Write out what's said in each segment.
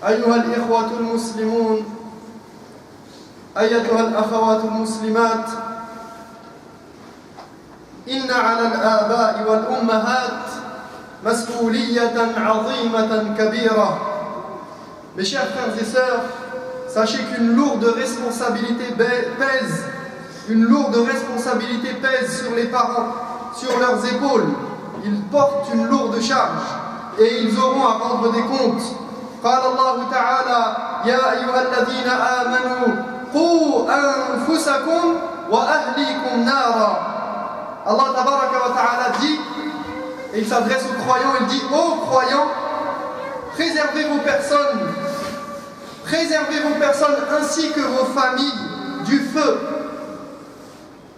أيها الإخوة المسلمون أيتها الأخوات المسلمات إن على الآباء والأمهات مسؤولية عظيمة كبيرة. Mes chers frères et sœurs, sachez qu'une lourde responsabilité pèse, sur les parents, sur leurs épaules. Ils portent une lourde charge et ils auront à rendre des comptes. قال الله تعالى يا أيها الذين آمنوا قوا أنفسكم وأهليكم نارا. Allah tabaraka wa ta'ala dit, et il s'adresse aux croyants, il dit: ô croyants, préservez vos personnes ainsi que vos familles du feu.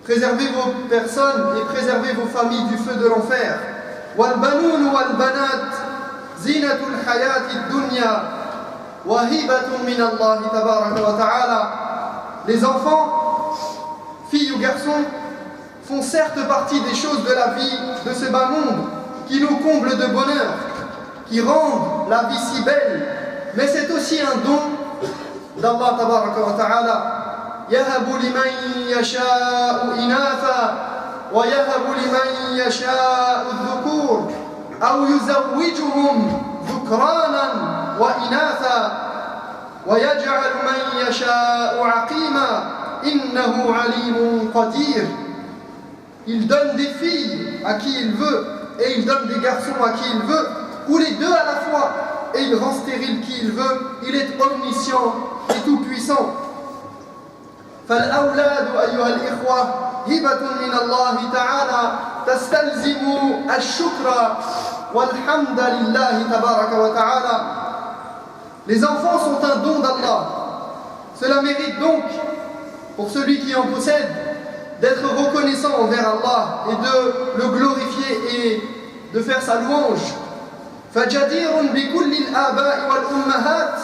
Préservez vos personnes et préservez vos familles du feu de l'enfer. وَالْبَنُونَ وَالْبَنَاتِ زِينَةُ الْحَيَاةِ الدُّنْيَا وَهِبَةٌ مِّنَ اللَّهِ تَبَارَكَ وَتَعَالَى. Les enfants, filles ou garçons, font certes partie des choses de la vie de ce bas monde, qui nous comblent de bonheur, qui rendent la vie si belle, mais c'est aussi un don d'Allah tabaraka wa ta'ala. يَهَبُ لِمَنْ يَشَاءُ إِنَاثًا وَيَهَبُ لِمَنْ يَشَاءُ الذُّكُورَ أَوْ يُزَوِّجُهُمْ ذُكْرَانًا وَإِنَاثًا وَيَجْعَلُ مَنْ يَشَاءُ عَقِيمًا إِنَّهُ عَلِيمٌ قَدِيرٌ. Il donne des filles à qui il veut et il donne des garçons à qui il veut, ou les deux à la fois, et il rend stérile qui il veut. Il est omniscient et tout-puissant. فالأولاد أيها الإخوة هبة من الله تعالى تستلزم الشكر والحمد لله تبارك وتعالى. Les enfants sont un don d'Allah. Cela mérite donc, pour celui qui en possède, d'être reconnaissant envers Allah et de le glorifier et de faire sa louange. فجدير بكل الآباء والأمهات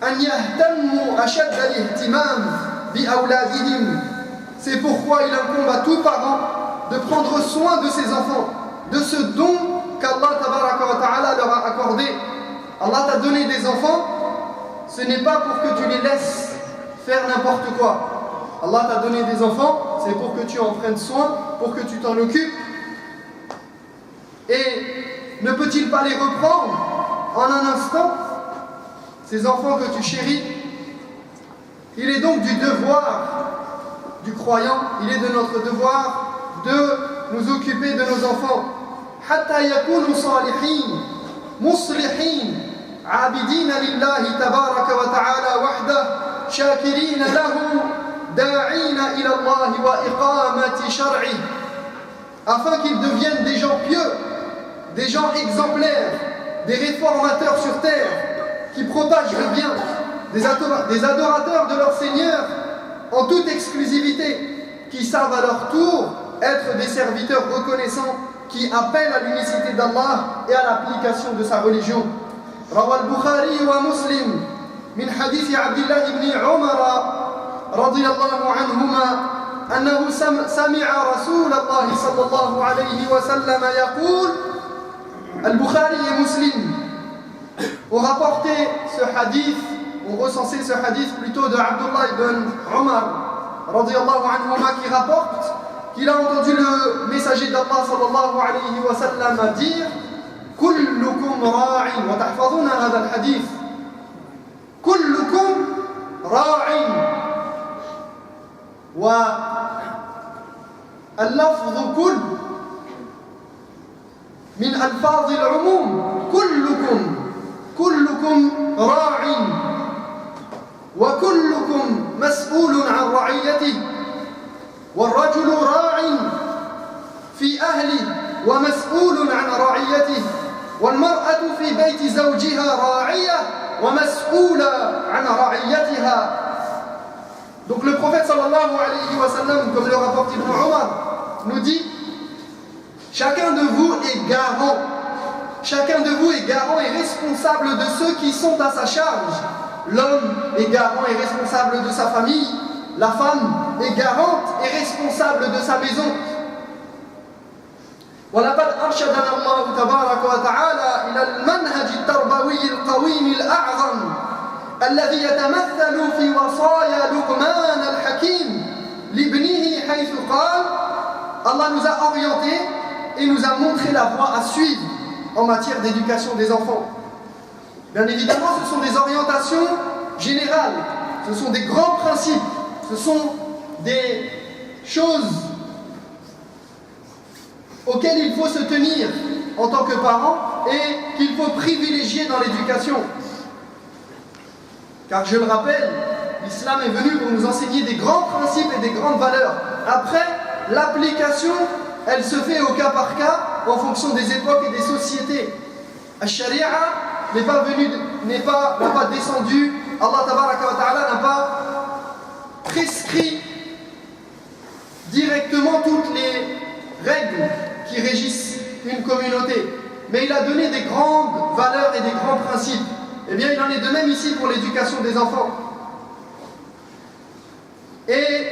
أن يهتموا أشد الاهتمام بأولادهم. C'est pourquoi il incombe à tout parent de prendre soin de ses enfants, de ce don qu'Allah tabaraka wa ta'ala leur a accordé. Allah t'a donné des enfants, ce n'est pas pour que tu les laisses faire n'importe quoi. Allah t'a donné des enfants, c'est pour que tu en prennes soin, pour que tu t'en occupes. Et ne peut-il pas les reprendre en un instant, ces enfants que tu chéris? Il est donc du devoir du croyant, il est de notre devoir de nous occuper de nos enfants. حتى يكونوا صالحين مصلحين عابدين لله تبارك وتعالى وحده شاكرين له داعين إلى الله وإقامة شرعه, afin qu'ils deviennent des gens pieux, des gens exemplaires, des réformateurs sur terre, qui propagent le bien, des adorateurs de leur Seigneur en toute exclusivité, qui savent à leur tour être des serviteurs reconnaissants qui appellent à l'unicité d'Allah et à l'application de sa religion. روى البخاري ومسلم من حديث عبد الله بن عمر رضي الله عنهما أنه سمع رسول الله صلى الله عليه وسلم يقول. Al-Bukhari et Muslim ont rapporté ce hadith, ont recensé ce hadith plutôt de Abdullah ibn Umar radiyallahu anhuma, qui rapporte qu'il a entendu le messager d'Allah sallallahu alayhi wa sallam dire: كلكم راع. وتحفظون هذا الحديث: كلكم راع. واللفظ كل من ألفاظ العموم. كلكم راع وكلكم مسؤول عن رعيته. والرجل راع في أهله ومسؤول عن رعيته. والمرأة في بيت زوجها راعية ومسؤولة عن رعيتها. Donc le prophète sallallahu alayhi wa sallam, comme le rapporte Ibn Umar, nous dit: chacun de vous est garant. Chacun de vous est garant et responsable de ceux qui sont à sa charge. L'homme est garant et responsable de sa famille. La femme est garante et responsable de sa maison. وَلَقَدْ أَرْشَدَنَا اللَّهُ تَبَارَكَ وتعالى إلى المنهج التربوي القويم الأعظم الذي يتمثل في وصايا لقمان الحكيم لابنه حيث قال Allah nous a orientés et nous a montré la voie à suivre en matière d'éducation des enfants. Bien évidemment, ce sont des orientations générales, ce sont des grands principes, ce sont des choses auxquelles il faut se tenir en tant que parent et qu'il faut privilégier dans l'éducation. Car je le rappelle, l'islam est venu pour nous enseigner des grands principes et des grandes valeurs. Après, l'application, elle se fait au cas par cas en fonction des époques et des sociétés. Al-Sharia n'a pas descendu, Allah Tabaraka wa Ta'ala n'a pas prescrit directement toutes les règles qui régissent une communauté. Mais il a donné des grandes valeurs et des grands principes. Eh bien, il en est de même ici pour l'éducation des enfants. Et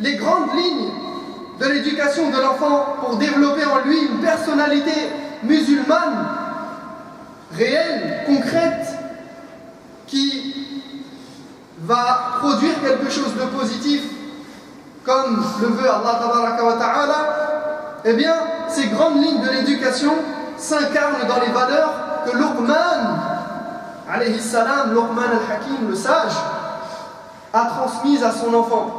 les grandes lignes de l'éducation de l'enfant pour développer en lui une personnalité musulmane, réelle, concrète, qui va produire quelque chose de positif, comme le veut Allah Tabaraka wa Ta'ala, eh bien, ces grandes lignes de l'éducation s'incarnent dans les valeurs que Luqman, alayhi salam, Luqman al-Hakim, le sage, a transmises à son enfant.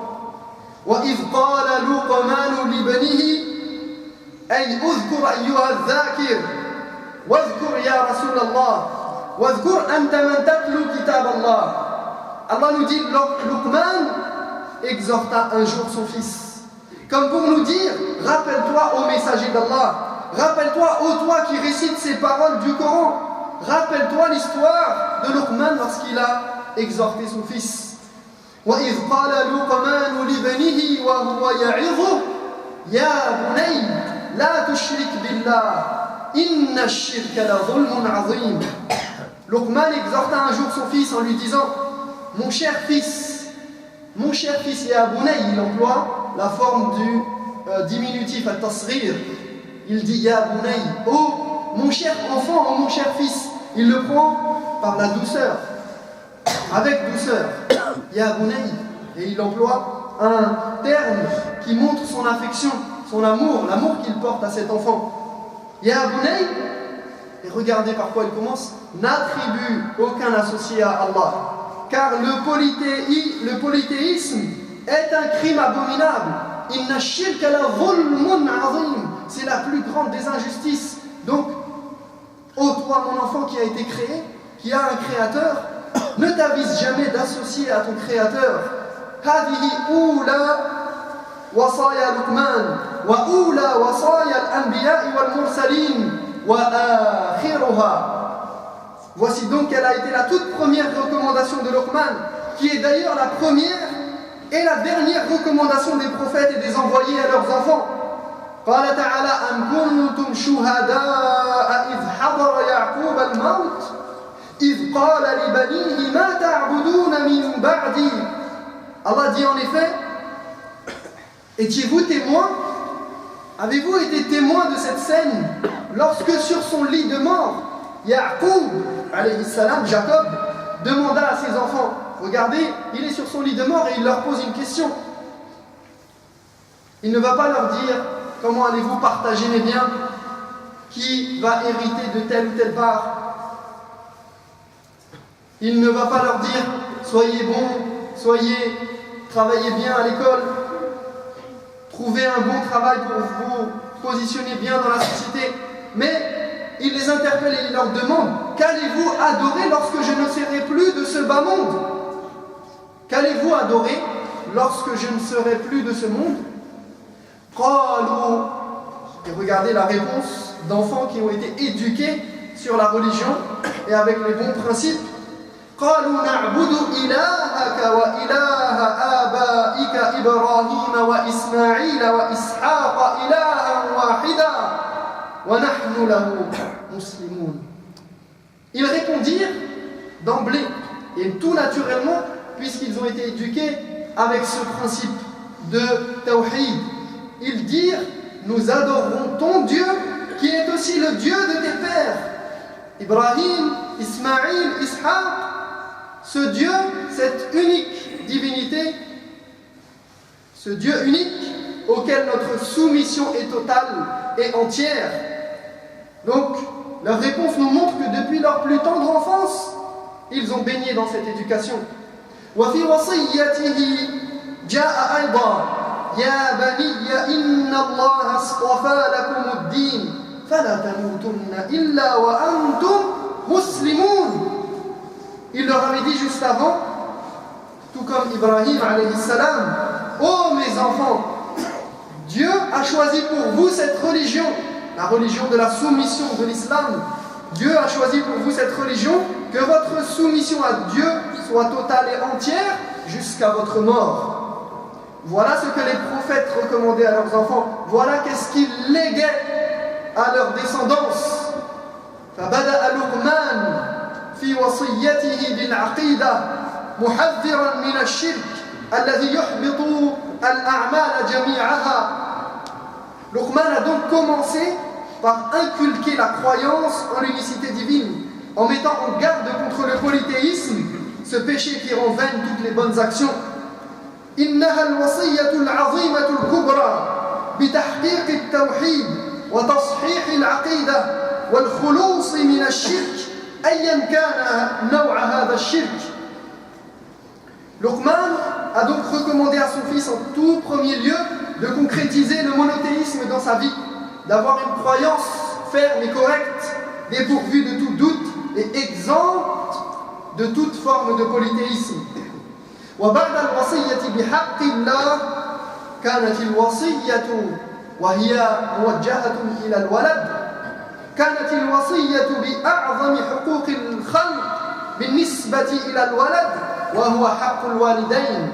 وَإِذْ قَالَ لُقْمَانُ لِبْنِهِ أي اذكر أيها الذاكر واذكر يا رسول الله واذكر أنت من تتلو كتاب الله. Allah nous dit, Luqman exhorta un jour son fils, comme pour nous dire, rappelle-toi ô messager d'Allah, rappelle-toi ô toi qui récite ces paroles du Coran, rappelle-toi l'histoire de Luqman lorsqu'il a exhorté son fils. وَإِذْ قَالَ لُقْمَانُ لِبْنِهِ وَهُوَ يَعِظُهُ يَا بُنَيَّ لَا تُشْرِكْ بِاللَّهِ إِنَّ الشِّرْكَ لَظُلْمٌ عَظِيمٌ. Luqman exhorta un jour son fils en lui disant, mon cher fils, Ya Bunay, il emploie la forme du diminutif al-tasghir. Il dit Ya Bunay, oh mon cher enfant, oh mon cher fils. Il le prend par la douceur, avec douceur. Ya Bunay, et il emploie un terme qui montre son affection, son amour, l'amour qu'il porte à cet enfant. Ya Bunay, et regardez par quoi il commence, n'attribue aucun associé à Allah. Car le polythéisme est un crime abominable. Inna shirka la zulmun azim. C'est la plus grande des injustices. Donc, ô toi mon enfant qui a été créé, qui a un créateur, ne t'avise jamais d'associer à ton créateur. Hadihi oula wasaya Luqman wa oula wasaya al-anbiya'i wal mursalin wa akhiruha. Voici donc quelle a été la toute première recommandation de Luqman, qui est d'ailleurs la première et la dernière recommandation des prophètes et des envoyés à leurs enfants. قال تعالى أم كنتم شهداء إذ حضر يعقوب الموت إذ قال لبنيه ما تعبدون من بعدي. Allah dit en effet, étiez-vous témoins? Avez-vous été témoins de cette scène lorsque sur son lit de mort, Ya'qub, alayhi salam, Jacob, demanda à ses enfants, regardez, il est sur son lit de mort et il leur pose une question. Il ne va pas leur dire, comment allez-vous partager mes biens? Qui va hériter de telle ou telle part? Il ne va pas leur dire, soyez bons, travaillez bien à l'école, trouvez un bon travail pour vous positionner bien dans la société. Mais il les interpelle et il leur demande, qu'allez-vous adorer lorsque je ne serai plus de ce bas monde? Qu'allez-vous adorer lorsque je ne serai plus de ce monde? Et regardez la réponse d'enfants qui ont été éduqués sur la religion et avec les bons principes. قالوا نعبد إلهك وإله آبائك إبراهيم وإسماعيل وإسحاق إلها واحدا ونحن له مسلمون. Ils répondirent d'emblée et tout naturellement puisqu'ils ont été éduqués avec ce principe de tawhid. Ils dirent, nous adorerons ton Dieu qui est aussi le Dieu de tes pères, Ibrahim, Ismaïl, Ishaq, ce Dieu, cette unique divinité, ce Dieu unique auquel notre soumission est totale et entière. Donc, leur réponse nous montre que depuis leur plus tendre enfance, ils ont baigné dans cette éducation. وفي وصيته جاء أيضا يا بني إن الله اصطفى لكم الدين فلا تموتن إلا وأنتم مسلمون. Il leur avait dit juste avant, tout comme Ibrahim alayhi salam, ô mes enfants, Dieu a choisi pour vous cette religion, la religion de la soumission de l'islam. Dieu a choisi pour vous cette religion, que votre soumission à Dieu soit totale et entière jusqu'à votre mort. Voilà ce que les prophètes recommandaient à leurs enfants. Voilà qu'est-ce qu'ils léguaient à leur descendance. فبدأ لقمان في وصيته بالعقيدة محذرا من الشرك الذي يحبط الأعمال جميعها. Luqman a donc commencé par inculquer la croyance en l'unicité divine, en mettant en garde contre le polythéisme, ce péché qui rend vaines toutes les bonnes actions. إنها الوصية العظيمة الكبرى بتحقيق التوحيد وتصحيح العقيدة والخلوص من الشرك أيا كان نوع هذا الشرك. Luqman a donc recommandé à son fils en tout premier lieu de concrétiser le monothéisme dans sa vie, d'avoir une croyance ferme et correcte, dépourvue de tout doute et exempte de toute forme de polythéisme. وبعد الوصية بحق الله كانت الوصية وهي موجهة إلى الولد كانت الوصية بأعظم حقوق الخلق بالنسبة إلى الولد وهو حق الوالدين.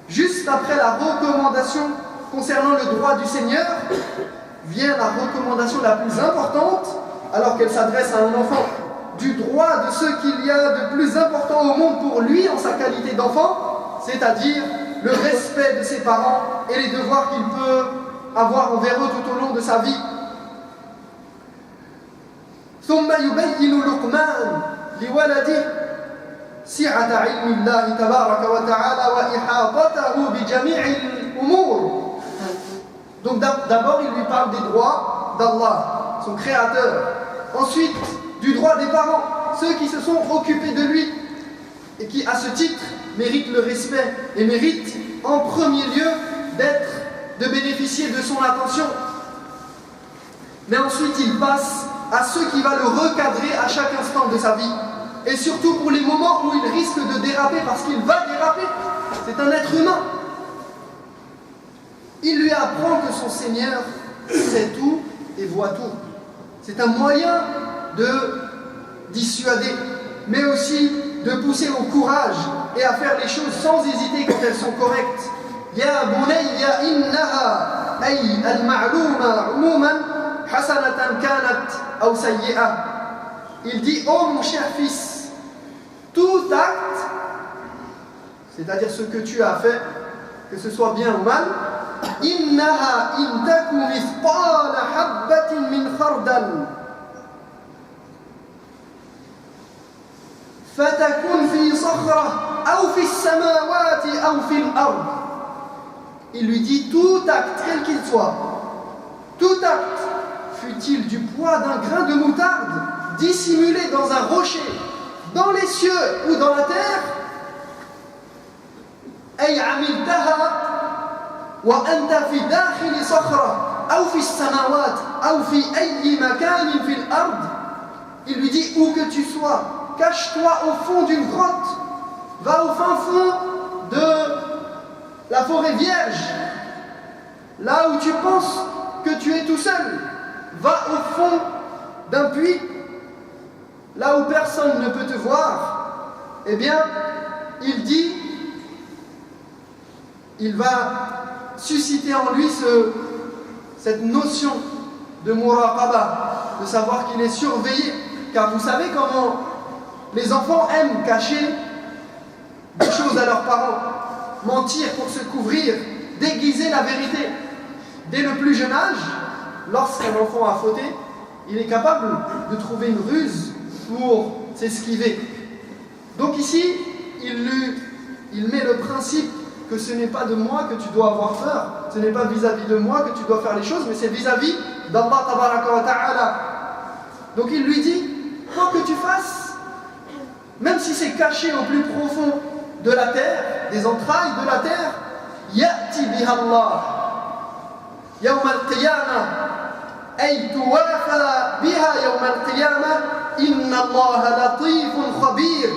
Juste après la recommandation concernant le droit du Seigneur, vient la recommandation la plus importante, alors qu'elle s'adresse à un enfant, du droit de ce qu'il y a de plus important au monde pour lui en sa qualité d'enfant, c'est-à-dire le respect de ses parents et les devoirs qu'il peut avoir envers eux tout au long de sa vie. ثم يبين لقمان لولده سعة علم الله تبارك وتعالى وإحاطته بجميع الأمور. Donc d'abord il lui parle des droits d'Allah, son créateur. Ensuite du droit des parents, ceux qui se sont occupés de lui et qui à ce titre méritent le respect et méritent en premier lieu de bénéficier de son attention. Mais ensuite il passe à ce qui va le recadrer à chaque instant de sa vie. Et surtout pour les moments où il risque de déraper, parce qu'il va déraper. C'est un être humain. Il lui apprend que son Seigneur sait tout et voit tout. C'est un moyen de dissuader, mais aussi de pousser au courage et à faire les choses sans hésiter quand elles sont correctes. Ya bunayya innaha ay al-ma'luma umuman hasanatan kanat aw sayyi'ah. Il dit, oh mon cher fils, tout acte, c'est-à-dire ce que tu as fait, que ce soit bien ou mal, innaha in taku mithqala habbatin min khardal fatakun fi sakhra aw fi as-samawati aw fi al-ard. Il lui dit, tout acte, quel qu'il soit, tout acte, fût-il du poids d'un grain de moutarde, dissimulé dans un rocher, dans les cieux ou dans la terre, أي عملتها وأنت في داخل صخرة أو في السماوات أو في أي مكان في الأرض. Il lui dit, où que tu sois, cache-toi au fond d'une grotte, va au fin fond de la forêt vierge, là où tu penses que tu es tout seul, va au fond d'un puits, là où personne ne peut te voir. Eh bien, il dit, il va susciter en lui cette notion de muraqaba, de savoir qu'il est surveillé. Car vous savez comment les enfants aiment cacher des choses à leurs parents, mentir pour se couvrir, déguiser la vérité. Dès le plus jeune âge, lorsqu'un enfant a fauté, il est capable de trouver une ruse pour s'esquiver. Donc ici, il met le principe que ce n'est pas de moi que tu dois avoir peur, ce n'est pas vis-à-vis de moi que tu dois faire les choses, mais c'est vis-à-vis d'Allah tabaraka wa ta'ala. Donc il lui dit, quoi que tu fasses, même si c'est caché au plus profond de la terre, des entrailles de la terre, ya'ti biha Allah yawm al-qiyamah ay tuwafa biha yawm al-qiyamah inna Allah latifun khabir.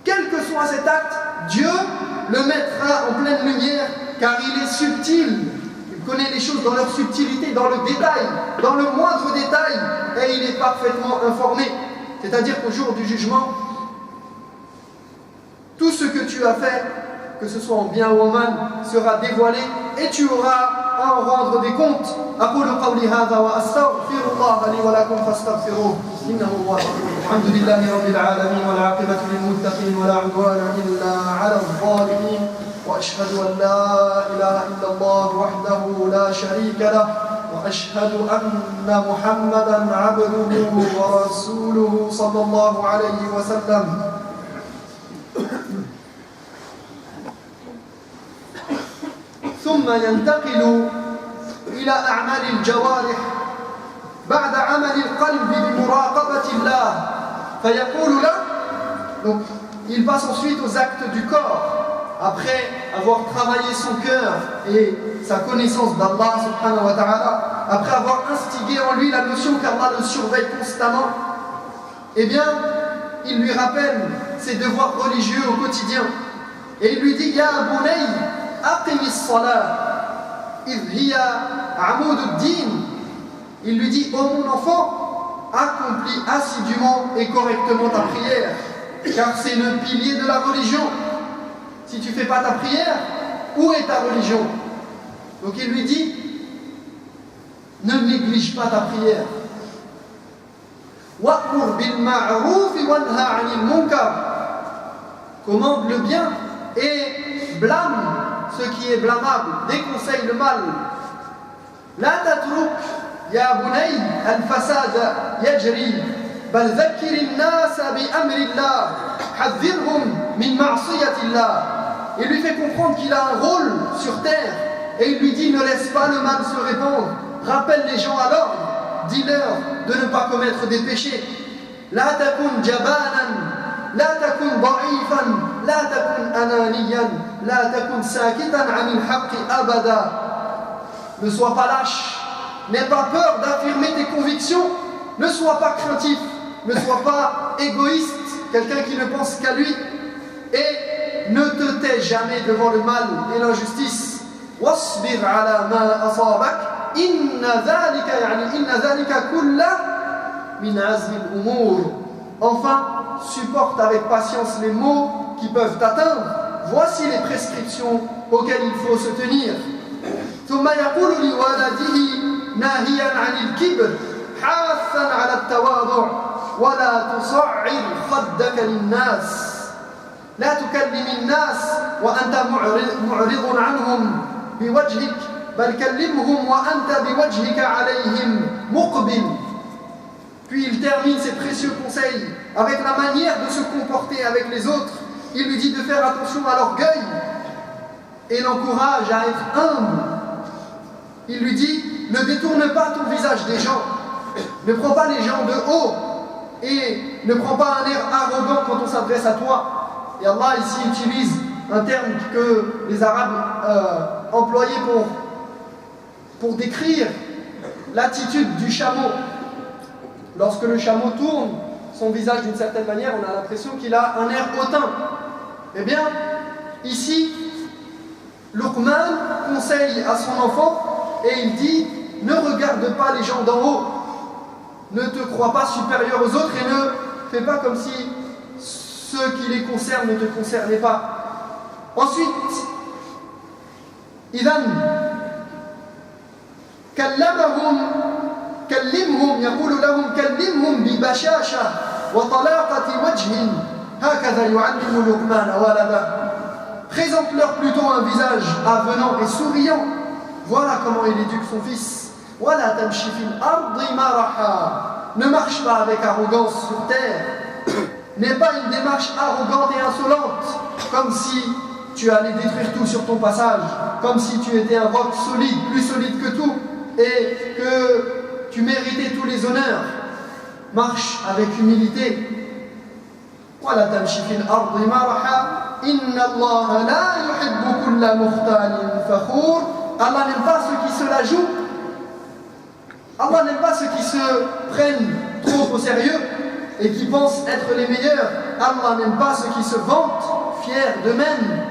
Quel que soit cet acte, Dieu le mettra en pleine lumière car il est subtil. Il connaît les choses dans leur subtilité, dans le détail, dans le moindre détail, et il est parfaitement informé. C'est-à-dire qu'au jour du jugement, tout ce que tu as fait, que ce soit en bien ou en mal, sera dévoilé et tu auras à en rendre des comptes. أقول قولي هذا وأستغفر الله لي ولكم فاستغفروه إنه هو الغفور. الحمد لله رب العالمين والعاقبة للمتقين ولا عدوان إلا على الظالمين وأشهد أن لا إله إلا الله وحده لا شريك له وأشهد أن محمدا عبده ورسوله صلى الله عليه وسلم. ثم ينتقل إلى أعمال الجوارح بعد عمل القلب بمراقبة الله فيقول له. Donc il passe ensuite aux actes du corps après avoir travaillé son cœur et sa connaissance d'Allah subhanahu wa ta'ala, après avoir instigé en lui la notion qu'Allah le surveille constamment. Eh bien il lui rappelle ses devoirs religieux au quotidien et il lui dit Ya bunay aqimis salat idh hiya amud ad-din. Il lui dit, oh mon enfant, accomplis assidûment et correctement ta prière, car c'est le pilier de la religion. Si tu ne fais pas ta prière, où est ta religion? Donc il lui dit, ne néglige pas ta prière. Wa'mur bil ma'ruf wanha 'anil munkar. Commande le bien et blâme ce qui est blâmable, déconseille le mal. La tatruk ya bunay al-fasad yajri bal dhakkir an-nas bi amri Allah hadhirhum min ma'siyati Allah. Il lui fait comprendre qu'il a un rôle sur terre et il lui dit ne laisse pas le mal se répandre, rappelle les gens à l'ordre, dis-leur de ne pas commettre des péchés. La takun jabanan لا تكن ضعيفا لا تكن أنانيا لا تكن ساكتا عن الحق أبدا. Ne sois pas lâche, n'aie pas peur d'affirmer tes convictions, ne sois pas craintif, ne sois pas égoïste, quelqu'un qui ne pense qu'à lui, et ne te tais jamais devant le mal et l'injustice. واصبر على ما أصابك إن ذلك كله من عزم الأمور. Enfin, supporte avec patience les maux qui peuvent t'atteindre. Voici les prescriptions auxquelles il faut se tenir. ثم يقول لولده ناهيا عن الكبر حاثا على التواضع ولا تصعر خدك للناس لا تكلم الناس وأنت معرض عنهم بوجهك بل كلمهم وأنت بوجهك عليهم مقبل. Puis il termine ses précieux conseils avec la manière de se comporter avec les autres. Il lui dit de faire attention à l'orgueil et l'encourage à être humble. Il lui dit ne détourne pas ton visage des gens, ne prends pas les gens de haut et ne prends pas un air arrogant quand on s'adresse à toi. Et Allah ici utilise un terme que les Arabes employaient pour décrire l'attitude du chameau. Lorsque le chameau tourne son visage d'une certaine manière, on a l'impression qu'il a un air hautain. Eh bien, ici, Luqman conseille à son enfant et il dit « Ne regarde pas les gens d'en haut, ne te crois pas supérieur aux autres et ne fais pas comme si ce qui les concerne ne te concernait pas. » Ensuite, Idhan, كلمهم يقول لهم كلمهم ببشاشة وطلاقة وجه هكذا يعلم لقمان ولده. Présente-leur plutôt un visage avenant et souriant. Voilà comment il éduque son fils. وَلَا تَمْشِ فِي الْأَرْضِ مَرَحًا. Ne marche pas avec arrogance sur terre. N'est pas une démarche arrogante et insolente, comme si tu allais détruire tout sur ton passage, comme si tu étais un roc solide, plus solide que tout, et que tu méritais tous les honneurs. Marche avec humilité. وَلَا تَمْشِ فِي الْأَرْضِ مَرَحًا إِنَّ اللَّهَ لَا يُحِبُّ كُلَّ مُخْتَالٍ فَخُورٍ. Allah n'aime pas ceux qui se la jouent. Allah n'aime pas ceux qui se prennent trop au sérieux et qui pensent être les meilleurs. Allah n'aime pas ceux qui se vantent, fiers d'eux-mêmes.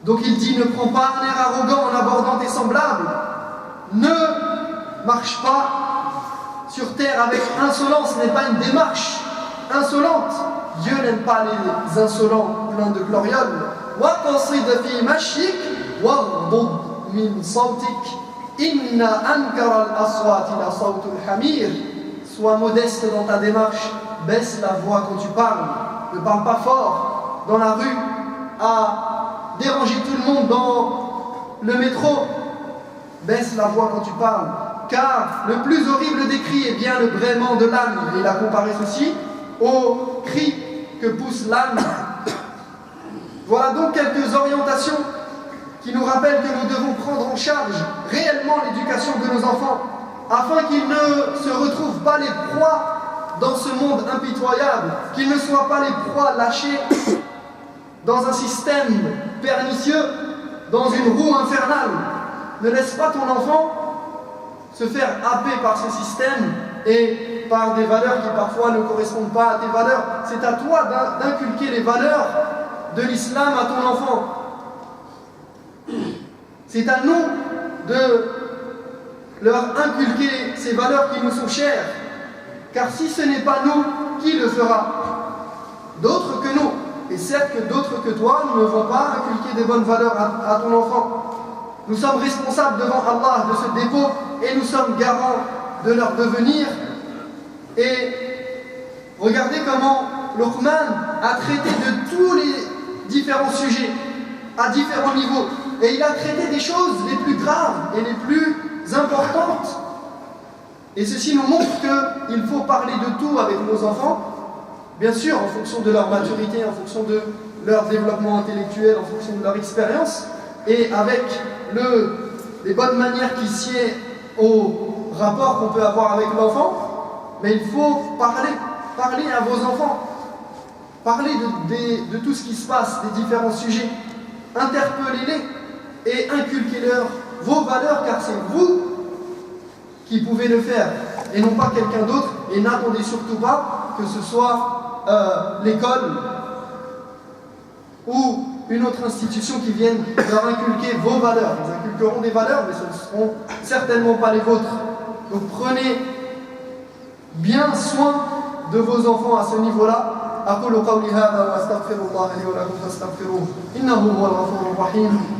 Donc il dit, ne prends pas un air arrogant en abordant tes semblables. Ne marche pas sur terre avec insolence, ce n'est pas une démarche insolente. Dieu n'aime pas les insolents pleins de glorioles. وَقَصِدْ فِي مَشْيِكَ وَاغْضُضْ مِنْ صَوْتِكَ إِنَّ أَنْكَرَ الْأَصْوَاتِ لَصَوْتُ الْحَمِيرِ. Sois modeste dans ta démarche, baisse la voix quand tu parles. Ne parle pas fort dans la rue à déranger tout le monde dans le métro. Baisse la voix quand tu parles. Car le plus horrible des cris est bien le braiement de l'âne. Il a comparé ceci au cri que pousse l'âne. Voilà donc quelques orientations qui nous rappellent que nous devons prendre en charge réellement l'éducation de nos enfants, afin qu'ils ne se retrouvent pas les proies dans ce monde impitoyable, qu'ils ne soient pas les proies lâchées dans un système pernicieux, dans une roue infernale. Ne laisse pas ton enfant se faire happer par ce système et par des valeurs qui parfois ne correspondent pas à tes valeurs. C'est à toi d'inculquer les valeurs de l'islam à ton enfant. C'est à nous de leur inculquer ces valeurs qui nous sont chères. Car si ce n'est pas nous, qui le fera? D'autres que nous. Et certes que d'autres que toi ne vont pas inculquer des bonnes valeurs à ton enfant. Nous sommes responsables devant Allah de ce dépôt et nous sommes garants de leur devenir. Et regardez comment Luqman a traité de tous les différents sujets à différents niveaux. Et il a traité des choses les plus graves et les plus importantes. Et ceci nous montre qu'il faut parler de tout avec nos enfants, bien sûr en fonction de leur maturité, en fonction de leur développement intellectuel, en fonction de leur expérience, et avec les bonnes manières qui sied au rapport qu'on peut avoir avec l'enfant. Mais il faut parler à vos enfants, parler de tout ce qui se passe, des différents sujets, interpellez-les et inculquez-leur vos valeurs, car c'est vous qui pouvez le faire et non pas quelqu'un d'autre. Et n'attendez surtout pas que ce soit l'école ou une autre institution qui vienne leur inculquer vos valeurs. Ils inculqueront des valeurs, mais ce ne seront certainement pas les vôtres. Donc prenez bien soin de vos enfants à ce niveau-là. أقول قولي هذا وأستغفر الله لي ولكم فاستغفروه إنه هو الغفور الرحيم